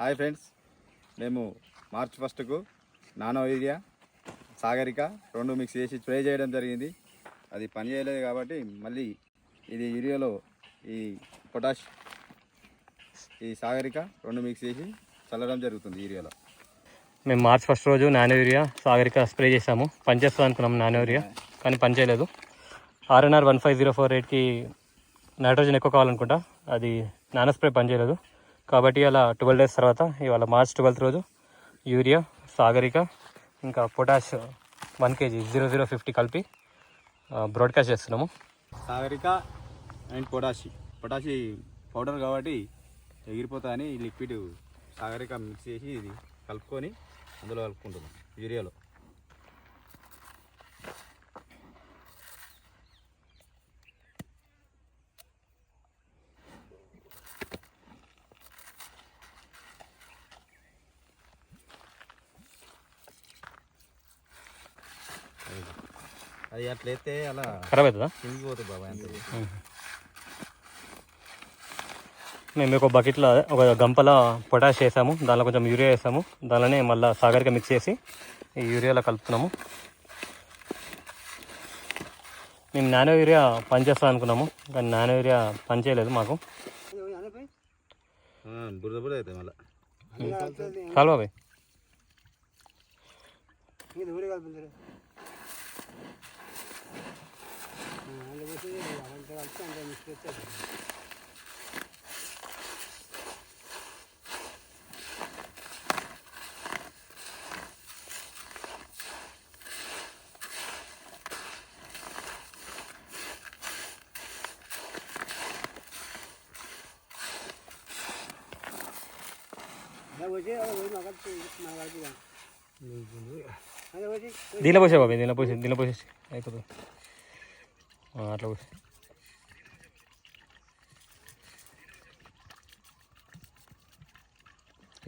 Hi friends, మేము March 1కు nano urea Sagarika 2 mix చేసి స్ప్రే చేయడం జరిగింది. అది పని చేయలేదు కాబట్టి మళ్ళీ ఇది యూరియాలో ఈ పొటాష్ ఈ సాగరిక 2 మిక్స్ చేసి చల్లడం జరుగుతుంది యూరియాలో. మేము మార్చ్ 1 రోజు నానో యూరియా సాగరిక స్ప్రే చేసాము. పనిచేస్తుంది అనుకున్నాం నానో యూరియా, కానీ పనిచేయలేదు. RNR 15048కి నైట్రోజన్ ఎక్కువ కావాలనుకుంటా, అది నానో స్ప్రే పనిచేయలేదు. కాబట్టి అలా 12 days తర్వాత ఇవాళ మార్చ్ 12th రోజు యూరియా సాగరిక ఇంకా పొటాష్ 1 kg 0050 కలిపి బ్రాడ్కాస్ట్ చేస్తున్నాము. సాగరిక అండ్ పొటాషి పౌడర్ కాబట్టి ఎగిరిపోతాయని లిక్విడ్ సాగరిక మిక్స్ చేసి ఇది కలుపుకొని అందులో కలుపుకుంటున్నాం యూరియాలో. అది అట్లయితే అలా ఖరాబ్ అవుతుందా? చింగిపోతుంది బాబాయ్ అంతే. మేము ఒక బకెట్లో ఒక గంపల పొటాష్ వేసాము, దానిలో కొంచెం యూరియా వేసాము, దానిలోనే మళ్ళీ సాగరిక మిక్స్ చేసి ఈ యూరియాలో కలుపుతున్నాము. మేము నానో యూరియా పనిచేస్తాం అనుకున్నాము, కానీ నానో యూరియా పనిచేయలేదు మాకు. బురద బురద అవుతాయి మళ్ళీ. చాలు బాబాయ్. దీనిలో పోసే బాబాయ్, దీనిలో పోసేసి అయిపోతుంది. అట్లా పోసి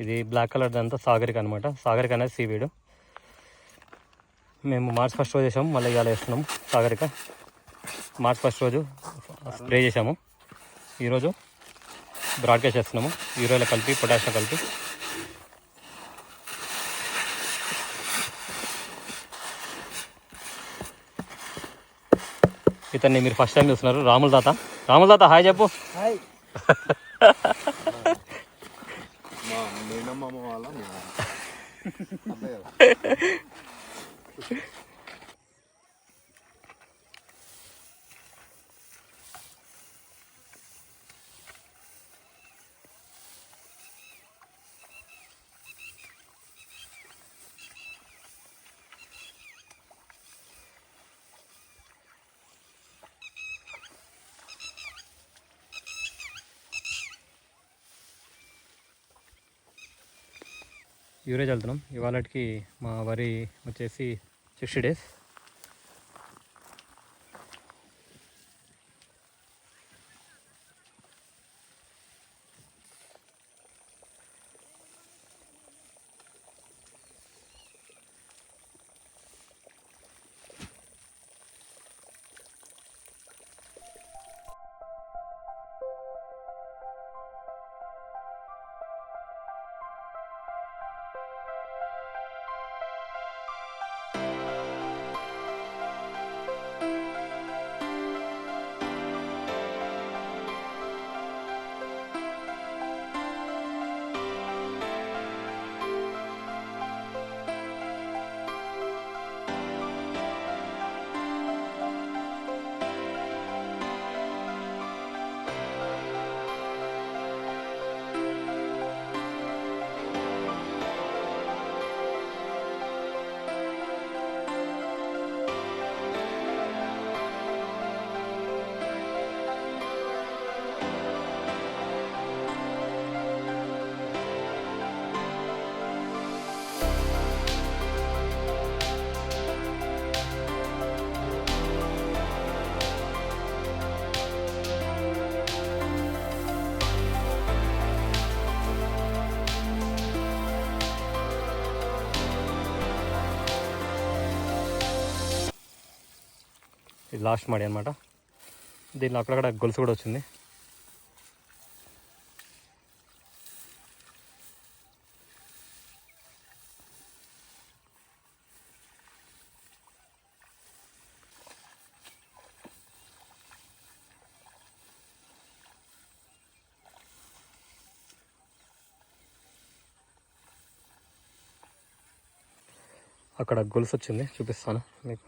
ఇది బ్లాక్ కలర్ దాంతో సాగరిక అనమాట. సాగరిక అనేది సీవీడ్. మేము మార్చ్ 1 రోజు చేసాము, మళ్ళీ ఇవాళ వేస్తున్నాము సాగరిక. మార్చ్ 1 రోజు స్ప్రే చేసాము, ఈరోజు బ్రాడ్కాస్ట్ చేస్తున్నాము యూరియాలో కలిపి పొటాషియం కలిపి. ఇతన్ని మీరు ఫస్ట్ టైం చూస్తున్నారు, రాముల తాత. రాముల తాత హాయ్ చెప్పు. హాయ్. యూరియా చల్లుతున్నాం. ఇవాళకి మా వరి వచ్చేసి 60 days. ఇది లాస్ట్ మడి అనమాట. దీనిలో అక్కడక్కడ గొలుసు కూడా వచ్చింది. అక్కడ గొలుసు వచ్చింది, చూపిస్తాను మీకు.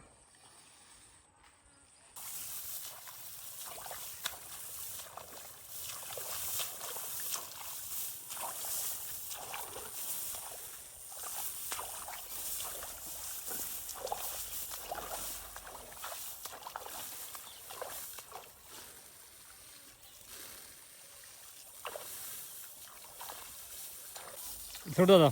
చూడదా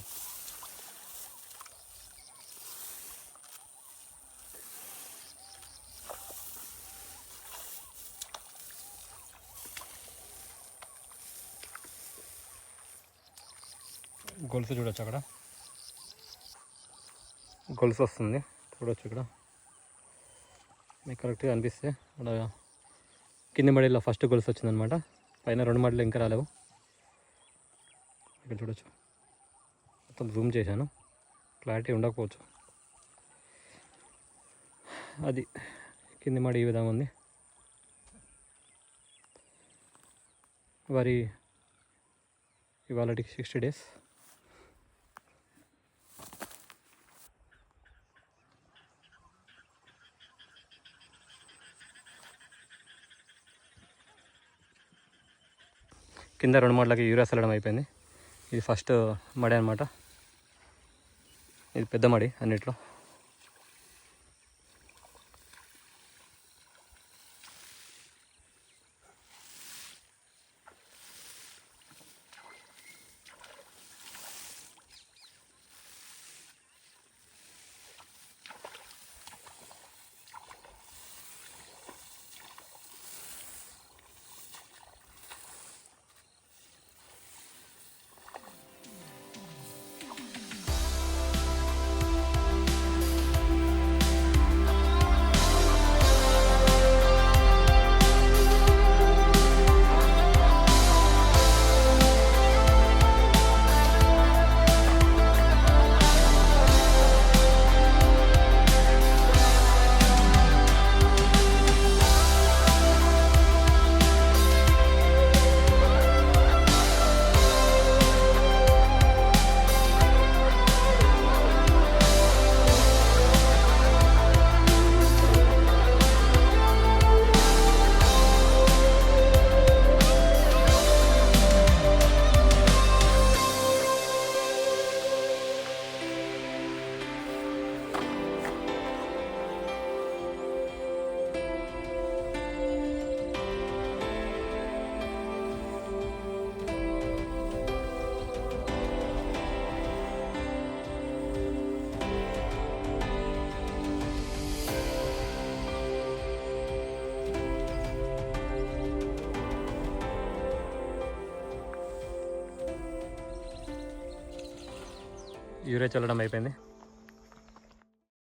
గొలుసు చూడొచ్చు, అక్కడ గొలుసు వస్తుంది చూడొచ్చు. ఇక్కడ మీకు కరెక్ట్గా అనిపిస్తే అక్కడ కింది మడిలో ఫస్ట్ గొలుసు వచ్చిందనమాట. పైన 2 మడులు ఇంకా రాలేవు. ఇక్కడ చూడొచ్చు, మొత్తం జూమ్ చేశాను, క్లారిటీ ఉండకపోవచ్చు. అది కింది మడి ఈ విధంగా ఉంది. వరి ఇవాళకి 60 days. కింద 2 మడులకి యూరియా చల్లడం అయిపోయింది. ఇది ఫస్ట్ మడి అనమాట. ఇది పెద్ద మడి అన్నిట్లో. యూరియా చల్లడం అయిపోయింది.